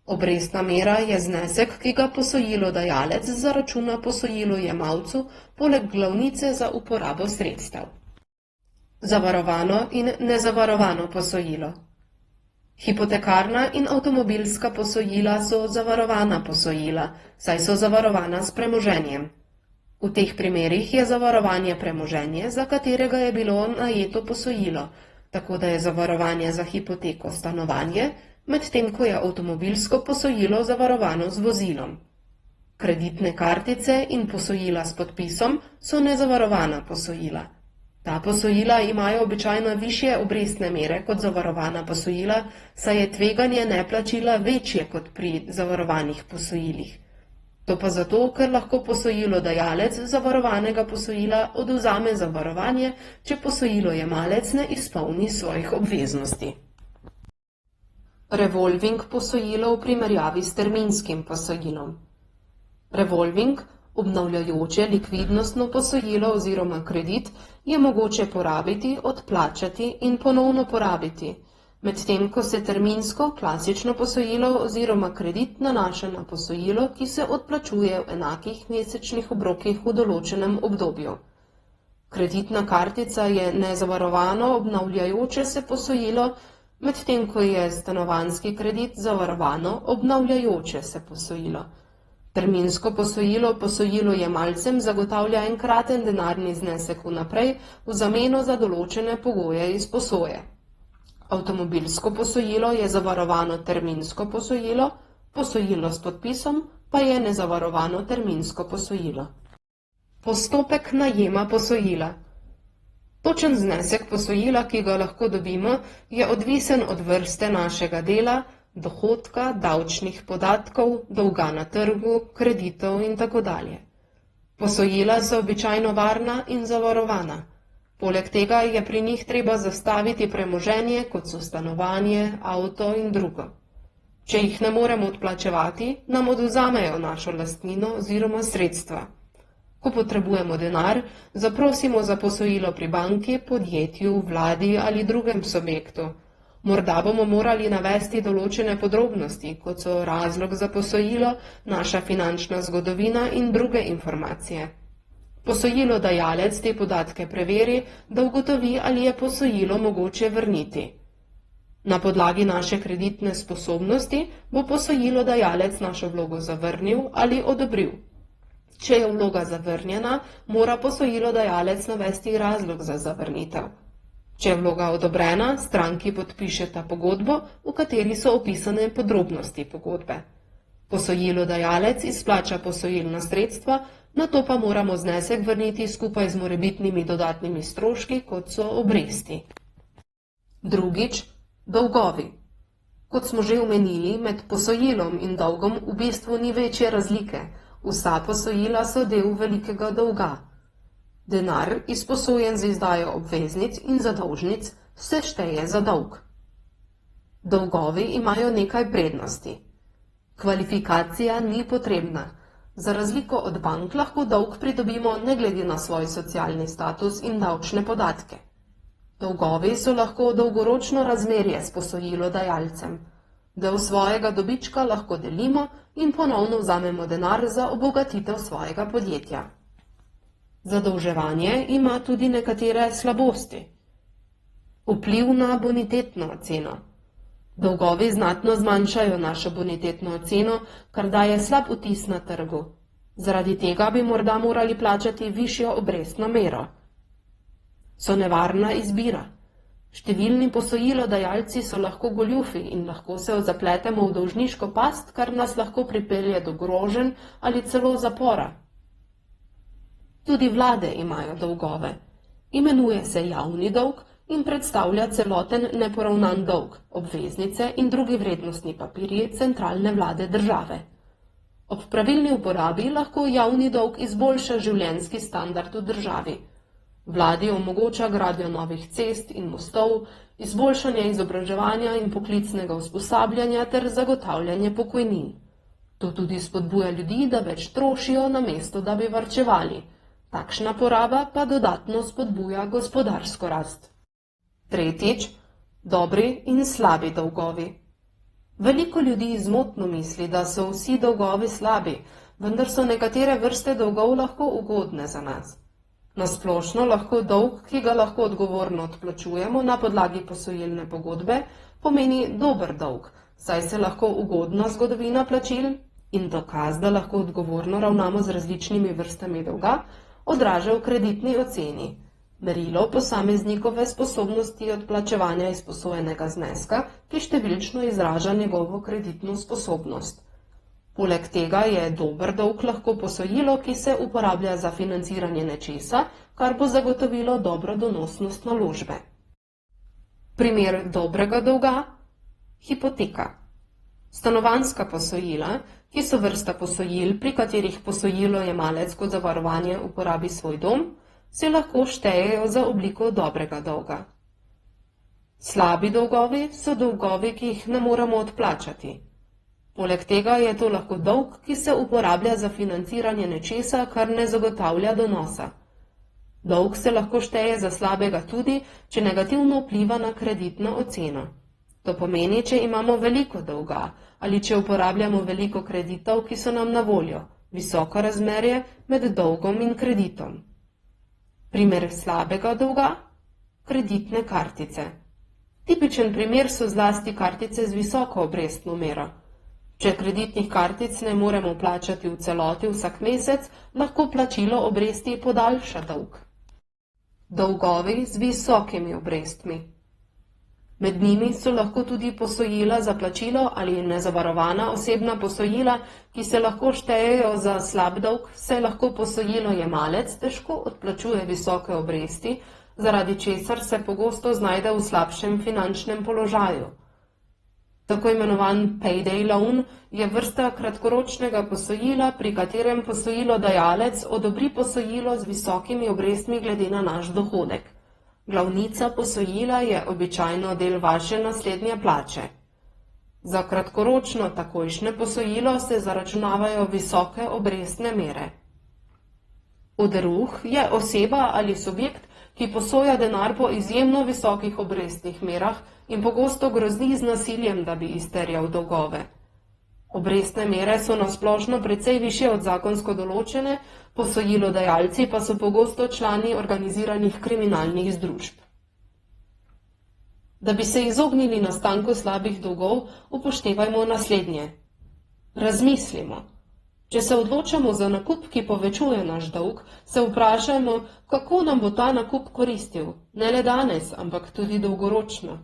Obrestna mera je znesek, ki ga posojilodajalec zaračuna posojilojemalcu poleg glavnice za uporabo sredstev. Zavarovano in nezavarovano posojilo. Hipotekarna in avtomobilska posojila so zavarovana posojila, saj so zavarovana s premoženjem. V teh primerih je zavarovanje premoženje, za katerega je bilo najeto posojilo, tako da je zavarovanje za hipoteko stanovanje, medtem ko je avtomobilsko posojilo zavarovano z vozilom. Kreditne kartice in posojila s podpisom so nezavarovana posojila. Ta posojila imajo običajno višje obrestne mere kot zavarovana posojila, saj je tveganje neplačila večje kot pri zavarovanih posojilih. To pa zato, ker lahko posojilodajalec zavarovanega posojila odvzame zavarovanje, če posojilojemalec ne izpolni svojih obveznosti. Revolving posojilo v primerjavi s terminskim posojilom. Revolving, obnavljajoče likvidnostno posojilo oziroma kredit, je mogoče porabiti, odplačati in ponovno porabiti, medtem ko se terminsko klasično posojilo oziroma kredit nanaša na posojilo, ki se odplačuje v enakih mesečnih obrokih v določenem obdobju. Kreditna kartica je nezavarovano obnavljajoče se posojilo, medtem ko je stanovanjski kredit zavarovano obnavljajoče se posojilo. Terminsko posojilo posojilojemalcem zagotavlja enkraten denarni znesek vnaprej v zameno za določene pogoje izposoje. Avtomobilsko posojilo je zavarovano terminsko posojilo, posojilo s podpisom pa je nezavarovano terminsko posojilo. Postopek najema posojila. Točen znesek posojila, ki ga lahko dobimo, je odvisen od vrste našega dela, dohodka, davčnih podatkov, dolga na trgu, kreditov in tako dalje. Posojila so običajno varna in zavarovana. Poleg tega je pri njih treba zastaviti premoženje, kot so stanovanje, avto in drugo. Če jih ne moremo odplačevati, nam odvzamejo našo lastnino oziroma sredstva. Ko potrebujemo denar, zaprosimo za posojilo pri banki, podjetju, vladi ali drugem subjektu. Morda bomo morali navesti določene podrobnosti, kot so razlog za posojilo, naša finančna zgodovina in druge informacije. Posojilodajalec te podatke preveri, da ugotovi, ali je posojilo mogoče vrniti. Na podlagi naše kreditne sposobnosti bo posojilodajalec našo vlogo zavrnil ali odobril. Če je vloga zavrnjena, mora posojilodajalec navesti razlog za zavrnitev. Če je vloga odobrena, stranki podpišeta pogodbo, v kateri so opisane podrobnosti pogodbe. Posojilodajalec izplača posojilna sredstva, nato pa moramo znesek vrniti skupaj z morebitnimi dodatnimi stroški, kot so obresti. Drugič, dolgovi. Kot smo že omenili, med posojilom in dolgom v bistvu ni večje razlike. Vsa posojila so del velikega dolga. Denar, izposojen za izdajo obveznic in zadolžnic, se šteje za dolg. Dolgovi imajo nekaj prednosti. Kvalifikacija ni potrebna. Za razliko od bank lahko dolg pridobimo ne glede na svoj socialni status in davčne podatke. Dolgovi so lahko dolgoročno razmerje s posojilodajalcem. Del svojega dobička lahko delimo in ponovno vzamemo denar za obogatitev svojega podjetja. Zadolževanje ima tudi nekatere slabosti. Vpliv na bonitetno oceno. Dolgovi znatno zmanjšajo našo bonitetno oceno, kar daje slab vtis na trgu. Zaradi tega bi morda morali plačati višjo obrestno mero. So nevarna izbira. Številni posojilodajalci so lahko goljufi in lahko se zapletemo v dolžniško past, kar nas lahko pripelje do groženj ali celo zapora. Tudi vlade imajo dolgove. Imenuje se javni dolg in predstavlja celoten neporavnan dolg, obveznice in drugi vrednostni papirji centralne vlade države. Ob pravilni uporabi lahko javni dolg izboljša življenjski standard v državi. Vladi omogoča gradnjo novih cest in mostov, izboljšanje izobraževanja in poklicnega usposabljanja ter zagotavljanje pokojnin. To tudi spodbuja ljudi, da več trošijo, namesto da bi varčevali. Takšna poraba pa dodatno spodbuja gospodarsko rast. Tretjič, dobri in slabi dolgovi. Veliko ljudi zmotno misli, da so vsi dolgovi slabi, vendar so nekatere vrste dolgov lahko ugodne za nas. Na splošno lahko dolg, ki ga lahko odgovorno odplačujemo na podlagi posojilne pogodbe, pomeni dober dolg, saj se lahko ugodna zgodovina plačil in dokaz, da lahko odgovorno ravnamo z različnimi vrstami dolga, odraža v kreditni oceni. Merilo posameznikove sposobnosti odplačevanja izposojenega zneska, ki številčno izraža njegovo kreditno sposobnost. Poleg tega je dober dolg lahko posojilo, ki se uporablja za financiranje nečesa, kar bo zagotovilo dobro donosnost naložbe. Primer dobrega dolga: hipoteka. Stanovanjska posojila, ki so vrsta posojil, pri katerih posojilojemalec kot zavarovanje uporabi svoj dom, se lahko štejejo za obliko dobrega dolga. Slabi dolgovi so dolgovi, ki jih ne moremo odplačati. Poleg tega je to lahko dolg, ki se uporablja za financiranje nečesa, kar ne zagotavlja donosa. Dolg se lahko šteje za slabega tudi, če negativno vpliva na kreditno oceno. To pomeni, če imamo veliko dolga ali če uporabljamo veliko kreditov, ki so nam na voljo, visoko razmerje med dolgom in kreditom. Primer slabega dolga: kreditne kartice. Tipičen primer so zlasti kartice z visoko obrestno mero. Če kreditnih kartic ne moremo plačati v celoti vsak mesec, lahko plačilo obresti podaljša dolg. Dolgovi z visokimi obrestmi. Med njimi so lahko tudi posojila za plačilo ali nezavarovana osebna posojila, ki se lahko štejejo za slab dolg, saj lahko posojilojemalec težko odplačuje visoke obresti, zaradi česar se pogosto znajde v slabšem finančnem položaju. Tako imenovan payday loan je vrsta kratkoročnega posojila, pri katerem posojilodajalec odobri posojilo z visokimi obrestmi glede na naš dohodek. Glavnica posojila je običajno del vaše naslednje plače. Za kratkoročno takojšnje posojilo se zaračunavajo visoke obrestne mere. Oderuh je oseba ali subjekt, ki posoja denar po izjemno visokih obrestnih merah in pogosto grozi z nasiljem, da bi izterjal dolgove. Obrestne mere so na splošno precej višje od zakonsko določene, posojilodajalci pa so pogosto člani organiziranih kriminalnih združb. Da bi se izognili nastanku slabih dolgov, upoštevajmo naslednje. Razmislimo. Če se odločamo za nakup, ki povečuje naš dolg, se vprašajmo, kako nam bo ta nakup koristil, ne le danes, ampak tudi dolgoročno.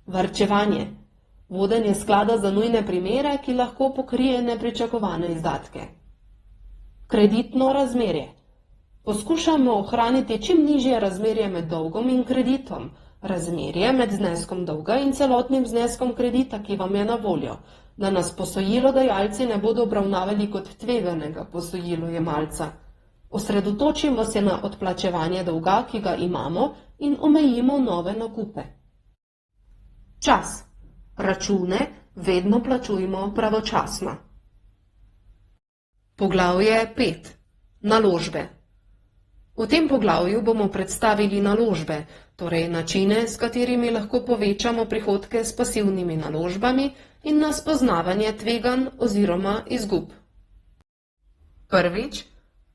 Varčevanje. Vodenje sklada za nujne primere, ki lahko pokrije nepričakovane izdatke. Kreditno razmerje. Poskušamo ohraniti čim nižje razmerje med dolgom in kreditom, razmerje med zneskom dolga in celotnim zneskom kredita, ki vam je na voljo, da nas posojilodajalci ne bodo obravnavali kot tveganega posojilojemalca. Osredotočimo se na odplačevanje dolga, ki ga imamo, in omejimo nove nakupe. Čas. Račune vedno plačujmo pravočasno. Poglavje 5. Naložbe. V tem poglavju bomo predstavili naložbe, torej načine, s katerimi lahko povečamo prihodke s pasivnimi naložbami in na spoznavanje tveganj oziroma izgub. Prvič,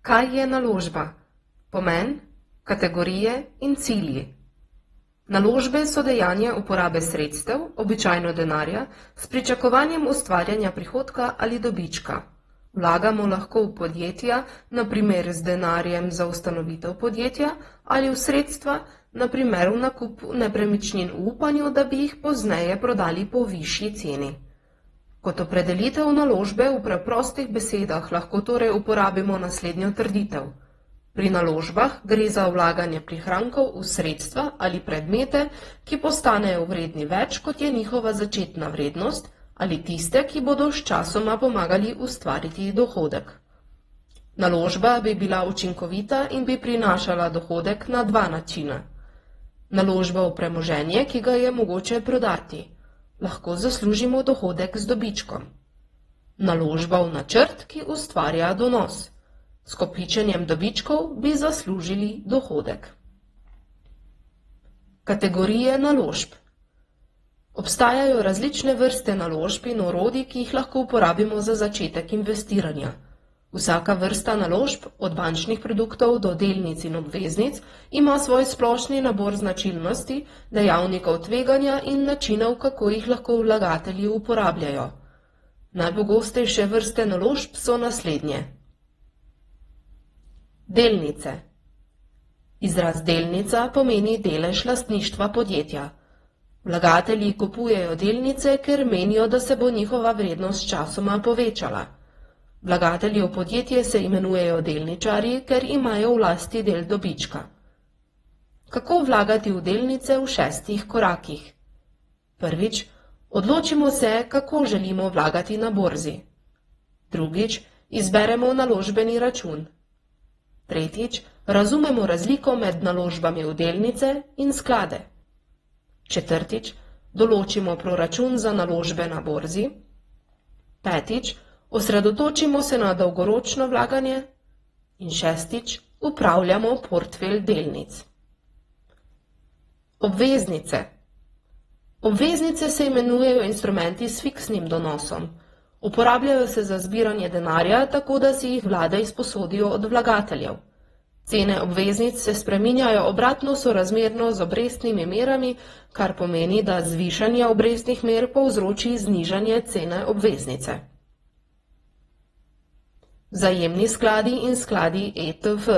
kaj je naložba? Pomen, kategorije in cilji. Naložbe so dejanje uporabe sredstev, običajno denarja, s pričakovanjem ustvarjanja prihodka ali dobička. Vlagamo lahko v podjetja, na primer z denarjem za ustanovitev podjetja, ali v sredstva, na primer v nakup nepremičnin v upanju, da bi jih pozneje prodali po višji ceni. Kot opredelitev naložbe v preprostih besedah lahko torej uporabimo naslednjo trditev. Pri naložbah gre za vlaganje prihrankov v sredstva ali predmete, ki postanejo vredni več, kot je njihova začetna vrednost, ali tiste, ki bodo sčasoma pomagali ustvariti dohodek. Naložba bi bila učinkovita in bi prinašala dohodek na dva načina. Naložba v premoženje, ki ga je mogoče prodati. Lahko zaslužimo dohodek z dobičkom. Naložba v načrt, ki ustvarja donos. S kopičenjem dobičkov bi zaslužili dohodek. Kategorije naložb. Obstajajo različne vrste naložb in orodij, ki jih lahko uporabimo za začetek investiranja. Vsaka vrsta naložb, od bančnih produktov do delnic in obveznic, ima svoj splošni nabor značilnosti, dejavnikov tveganja in načinov, kako jih lahko vlagatelji uporabljajo. Najpogostejše vrste naložb so naslednje. Delnice. Izraz delnica pomeni delež lastništva podjetja. Vlagatelji kupujejo delnice, ker menijo, da se bo njihova vrednost sčasoma povečala. Vlagatelji v podjetje se imenujejo delničarji, ker imajo v lasti del dobička. Kako vlagati v delnice v 6 korakih? Prvič, odločimo se, kako želimo vlagati na borzi. Drugič, izberemo naložbeni račun. Tretjič, razumemo razliko med naložbami v delnice in sklade. Četrtič, določimo proračun za naložbe na borzi. Petič, osredotočimo se na dolgoročno vlaganje. In šestič, upravljamo portfelj delnic. Obveznice. Obveznice se imenujejo instrumenti s fiksnim donosom. Uporabljajo se za zbiranje denarja, tako da si jih vlade izposodijo od vlagateljev. Cene obveznic se spreminjajo obratno sorazmerno z obrestnimi merami, kar pomeni, da zvišanje obrestnih mer povzroči znižanje cene obveznice. Vzajemni skladi in skladi ETF.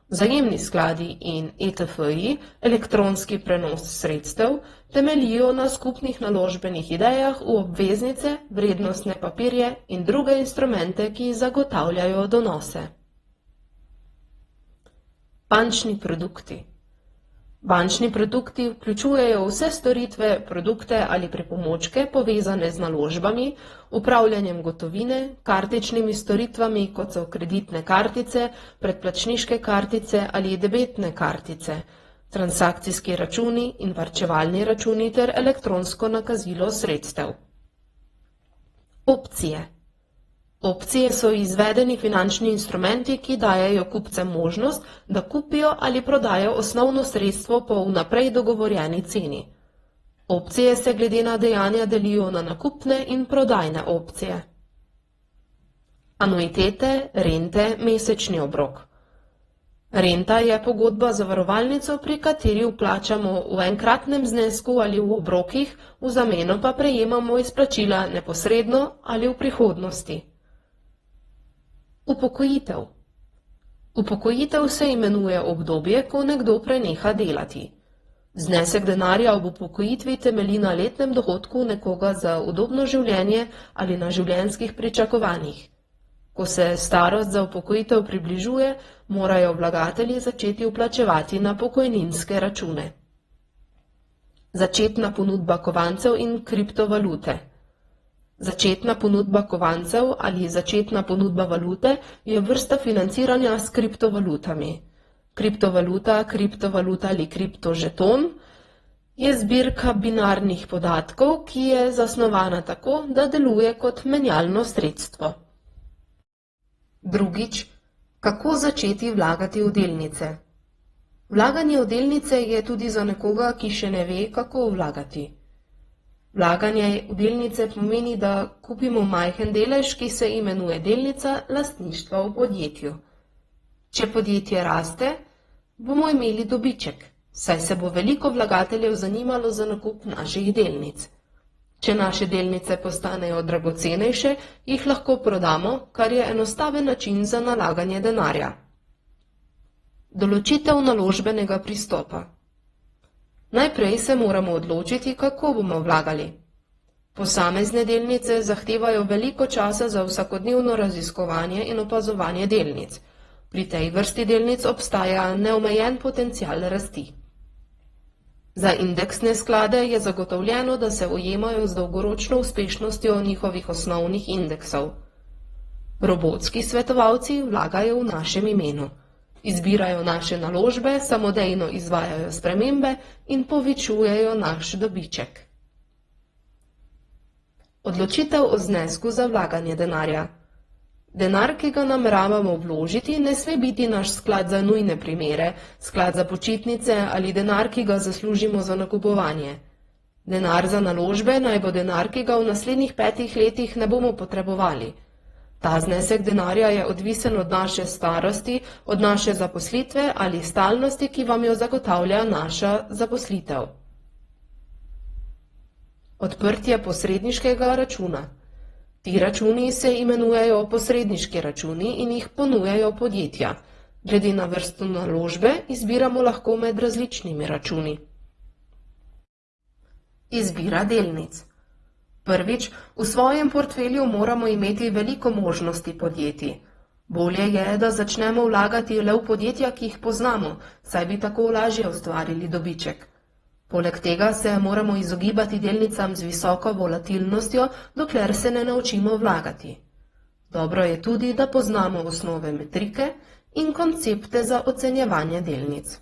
Vzajemni skladi in ETF-ji, elektronski prenos sredstev, temeljijo na skupnih naložbenih idejah v obveznice, vrednostne papirje in druge instrumente, ki zagotavljajo donose. Bančni produkti. Bančni produkti vključujejo vse storitve, produkte ali pripomočke povezane z naložbami, upravljanjem gotovine, kartičnimi storitvami, kot so kreditne kartice, predplačniške kartice ali debetne kartice, transakcijski računi in varčevalni računi ter elektronsko nakazilo sredstev. Opcije. Opcije so izvedeni finančni instrumenti, ki dajejo kupcem možnost, da kupijo ali prodajo osnovno sredstvo po vnaprej dogovorjeni ceni. Opcije se glede na dejanja delijo na nakupne in prodajne opcije. Anuitete, rente, mesečni obrok. Renta je pogodba za zavarovalnico, pri kateri vplačamo v enkratnem znesku ali v obrokih, v zameno pa prejemamo izplačila neposredno ali v prihodnosti. Upokojitev. Upokojitev se imenuje obdobje, ko nekdo preneha delati. Znesek denarja ob upokojitvi temelji na letnem dohodku nekoga za udobno življenje ali na življenjskih pričakovanjih. Ko se starost za upokojitev približuje, morajo vlagatelji začeti vplačevati na pokojninske račune. Začetna ponudba kovancev in kriptovalute. Začetna ponudba kovancev ali začetna ponudba valute je vrsta financiranja s kriptovalutami. Kriptovaluta ali kriptožeton je zbirka binarnih podatkov, ki je zasnovana tako, da deluje kot menjalno sredstvo. Drugič, kako začeti vlagati v delnice? Vlaganje v delnice je tudi za nekoga, ki še ne ve, kako vlagati. Vlaganje v delnice pomeni, da kupimo majhen delež, ki se imenuje delnica lastništva v podjetju. Če podjetje raste, bomo imeli dobiček, saj se bo veliko vlagateljev zanimalo za nakup naših delnic. Če naše delnice postanejo dragocenejše, jih lahko prodamo, kar je enostaven način za nalaganje denarja. Določitev naložbenega pristopa. Najprej se moramo odločiti, kako bomo vlagali. Posamezne delnice zahtevajo veliko časa za vsakodnevno raziskovanje in opazovanje delnic. Pri tej vrsti delnic obstaja neomejen potencial rasti. Za indeksne sklade je zagotovljeno, da se ujemajo z dolgoročno uspešnostjo njihovih osnovnih indeksov. Robotski svetovalci vlagajo v našem imenu. Izbirajo naše naložbe, samodejno izvajajo spremembe in povečujejo naš dobiček. Odločitev o znesku za vlaganje denarja. Denar, ki ga nameravamo vložiti, ne sme biti naš sklad za nujne primere, sklad za počitnice ali denar, ki ga zaslužimo za nakupovanje. Denar za naložbe naj bo denar, ki ga v naslednjih 5 letih ne bomo potrebovali. Ta znesek denarja je odvisen od naše starosti, od naše zaposlitve ali stalnosti, ki vam jo zagotavlja naša zaposlitev. Odprtje posredniškega računa. Ti računi se imenujejo posredniški računi in jih ponujajo podjetja. Glede na vrsto naložbe izbiramo lahko med različnimi računi. Izbira delnic. Prvič, v svojem portfelju moramo imeti veliko možnosti podjetij. Bolje je, da začnemo vlagati le v podjetja, ki jih poznamo, saj bi tako lažje ustvarili dobiček. Poleg tega se moramo izogibati delnicam z visoko volatilnostjo, dokler se ne naučimo vlagati. Dobro je tudi, da poznamo osnove metrike in koncepte za ocenjevanje delnic.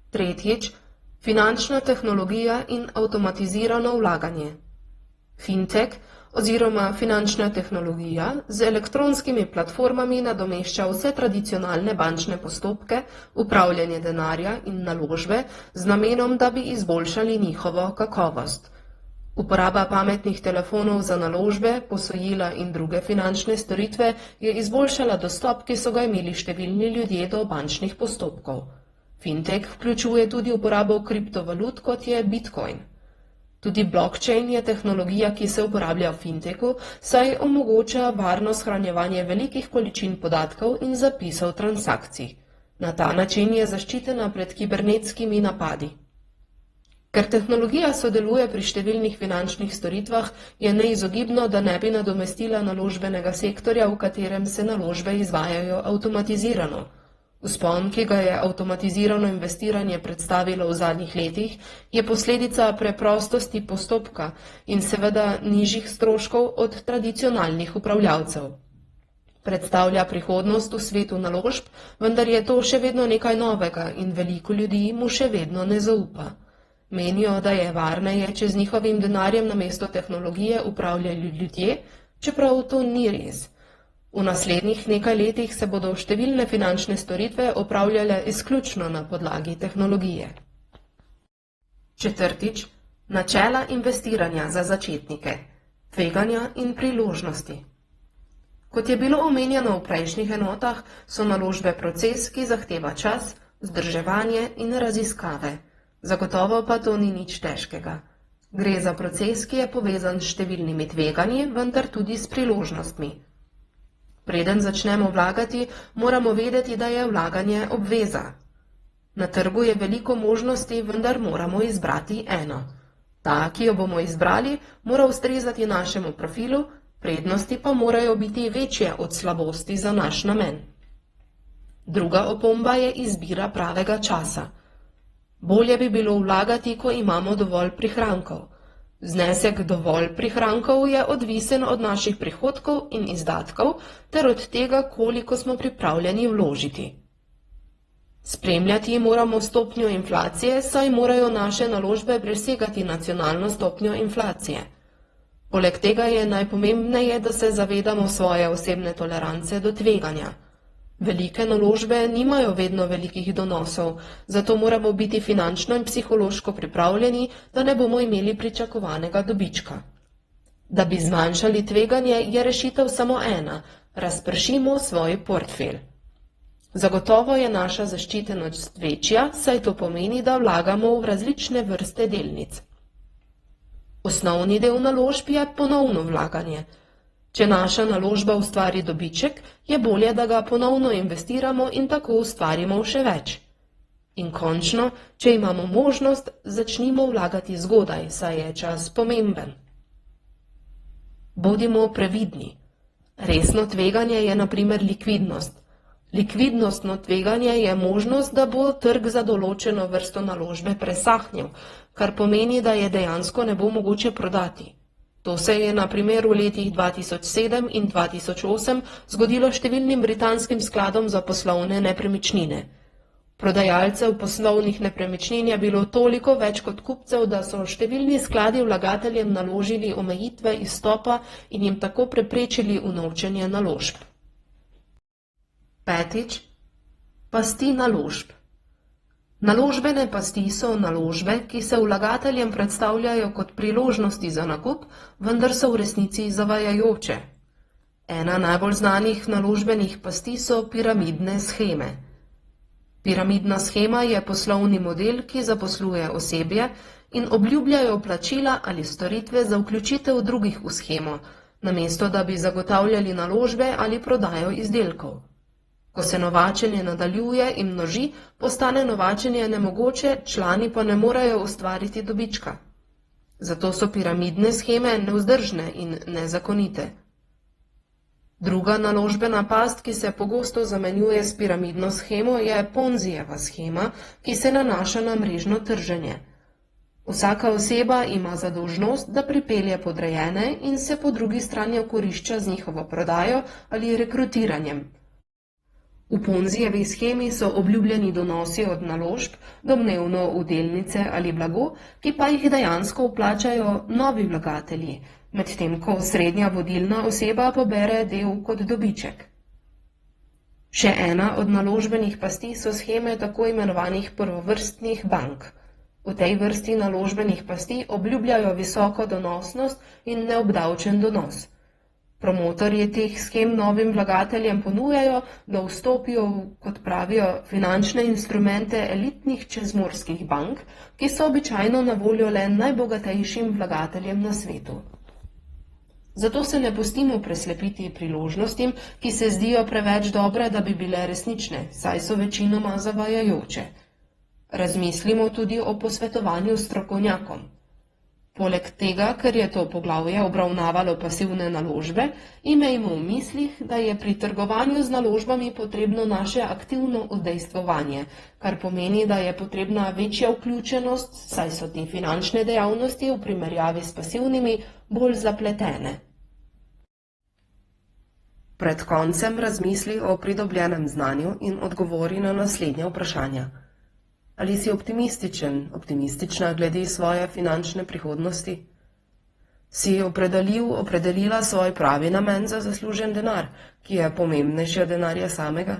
Tretjič, finančna tehnologija in avtomatizirano vlaganje. Fintech oziroma finančna tehnologija z elektronskimi platformami nadomešča vse tradicionalne bančne postopke, upravljanje denarja in naložbe z namenom, da bi izboljšali njihovo kakovost. Uporaba pametnih telefonov za naložbe, posojila in druge finančne storitve je izboljšala dostop, ki so ga imeli številni ljudje do bančnih postopkov. Fintech vključuje tudi uporabo kriptovalut, kot je Bitcoin. Tudi blockchain je tehnologija, ki se uporablja v fintechu, saj omogoča varno shranjevanje velikih količin podatkov in zapisov transakcij. Na ta način je zaščitena pred kibernetskimi napadi. Ker tehnologija sodeluje pri številnih finančnih storitvah, je neizogibno, da ne bi nadomestila naložbenega sektorja, v katerem se naložbe izvajajo avtomatizirano. Vzpon, ki ga je avtomatizirano investiranje predstavilo v zadnjih letih, je posledica preprostosti postopka in seveda nižjih stroškov od tradicionalnih upravljavcev. Predstavlja prihodnost v svetu naložb, vendar je to še vedno nekaj novega in veliko ljudi mu še vedno ne zaupa. Menijo, da je varneje, če z njihovim denarjem namesto tehnologije upravljajo ljudje, čeprav to ni res. V naslednjih nekaj letih se bodo številne finančne storitve opravljale izključno na podlagi tehnologije. Četrtič, načela investiranja za začetnike, tveganja in priložnosti. Kot je bilo omenjeno v prejšnjih enotah, so naložbe proces, ki zahteva čas, vzdrževanje in raziskave. Zagotovo pa to ni nič težkega. Gre za proces, ki je povezan s številnimi tveganji, vendar tudi s priložnostmi. Preden začnemo vlagati, moramo vedeti, da je vlaganje obveza. Na trgu je veliko možnosti, vendar moramo izbrati eno. Ta, ki jo bomo izbrali, mora ustrezati našemu profilu, prednosti pa morajo biti večje od slabosti za naš namen. Druga opomba je izbira pravega časa. Bolje bi bilo vlagati, ko imamo dovolj prihrankov. Znesek dovolj prihrankov je odvisen od naših prihodkov in izdatkov ter od tega, koliko smo pripravljeni vložiti. Spremljati moramo stopnjo inflacije, saj morajo naše naložbe presegati nacionalno stopnjo inflacije. Poleg tega je najpomembneje, da se zavedamo svoje osebne tolerance do tveganja. Velike naložbe nimajo vedno velikih donosov, zato moramo biti finančno in psihološko pripravljeni, da ne bomo imeli pričakovanega dobička. Da bi zmanjšali tveganje, je rešitev samo ena – razpršimo svoj portfelj. Zagotovo je naša zaščitenost večja, saj to pomeni, da vlagamo v različne vrste delnic. Osnovni del naložb je ponovno vlaganje. Če naša naložba ustvari dobiček, je bolje, da ga ponovno investiramo in tako ustvarimo še več. In končno, če imamo možnost, začnimo vlagati zgodaj, saj je čas pomemben. Bodimo previdni. Resno tveganje je na primer likvidnost. Likvidnostno tveganje je možnost, da bo trg za določeno vrsto naložbe presahnil, kar pomeni, da je dejansko ne bo mogoče prodati. To se je na primer v letih 2007 in 2008 zgodilo številnim britanskim skladom za poslovne nepremičnine. Prodajalcev poslovnih nepremičnin je bilo toliko več kot kupcev, da so številni skladi vlagateljem naložili omejitve izstopa in jim tako preprečili unovčenje naložb. Petič, pasti naložb. Naložbene pasti so naložbe, ki se vlagateljem predstavljajo kot priložnosti za nakup, vendar so v resnici zavajajoče. Ena najbolj znanih naložbenih pasti so piramidne sheme. Piramidna shema je poslovni model, ki zaposluje osebje in obljubljajo plačila ali storitve za vključitev drugih v shemo, namesto da bi zagotavljali naložbe ali prodajo izdelkov. Ko se novačenje nadaljuje in množi, postane novačenje nemogoče, člani pa ne morejo ustvariti dobička. Zato so piramidne sheme nevzdržne in nezakonite. Druga naložbena past, ki se pogosto zamenjuje s piramidno shemo, je Ponzijeva shema, ki se nanaša na mrežno trženje. Vsaka oseba ima zadolžnost, da pripelje podrejene in se po drugi strani okorišča z njihovo prodajo ali rekrutiranjem. V Ponzijevi shemi so obljubljeni donosi od naložb, domnevno v delnice ali blago, ki pa jih dejansko vplačajo novi vlagatelji, medtem ko srednja vodilna oseba pobere del kot dobiček. Še ena od naložbenih pasti so sheme tako imenovanih prvovrstnih bank. V tej vrsti naložbenih pasti obljubljajo visoko donosnost in neobdavčen donos. Promotorji teh shem novim vlagateljem ponujajo, da vstopijo v, kot pravijo, finančne instrumente elitnih čezmorskih bank, ki so običajno na voljo le najbogatejšim vlagateljem na svetu. Zato se ne pustimo preslepiti priložnostim, ki se zdijo preveč dobre, da bi bile resnične, saj so večinoma zavajajoče. Razmislimo tudi o posvetovanju s strokovnjakom. Poleg tega, ker je to poglavje obravnavalo pasivne naložbe, imejmo v mislih, da je pri trgovanju z naložbami potrebno naše aktivno udejstvovanje, kar pomeni, da je potrebna večja vključenost, saj so te finančne dejavnosti v primerjavi s pasivnimi bolj zapletene. Pred koncem razmisli o pridobljenem znanju in odgovori na naslednja vprašanja. Ali si optimistična glede svoje finančne prihodnosti? Si opredelila svoj pravi namen za zaslužen denar, ki je pomembnejši od denarja samega?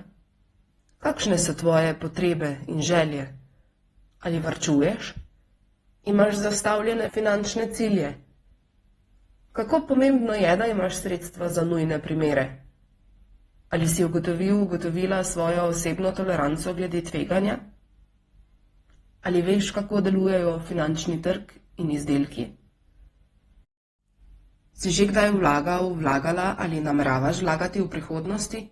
Kakšne so tvoje potrebe in želje? Ali varčuješ? Imaš zastavljene finančne cilje? Kako pomembno je, da imaš sredstva za nujne primere? Ali si ugotovila svojo osebno toleranco glede tveganja? Ali veš, kako delujejo finančni trg in izdelki? Si že kdaj vlagala ali nameravaš vlagati v prihodnosti?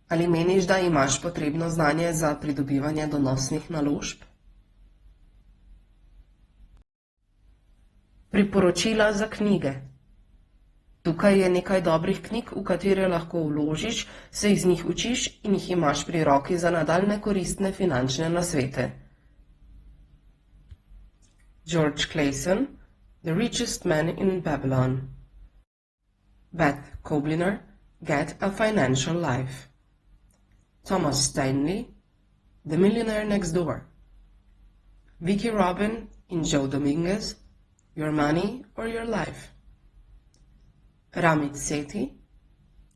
Ali meniš, da imaš potrebno znanje za pridobivanje donosnih naložb? Priporočila za knjige. Tukaj je nekaj dobrih knjig, v katere lahko vložiš, se iz njih učiš in jih imaš pri roki za nadaljne koristne finančne nasvete. George Clason, The Richest Man in Babylon. Beth Kobliner, Get a Financial Life. Thomas Stanley, The Millionaire Next Door. Vicki Robin and Joe Dominguez, Your Money or Your Life. Ramit Sethi,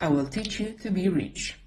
I Will Teach You to Be Rich.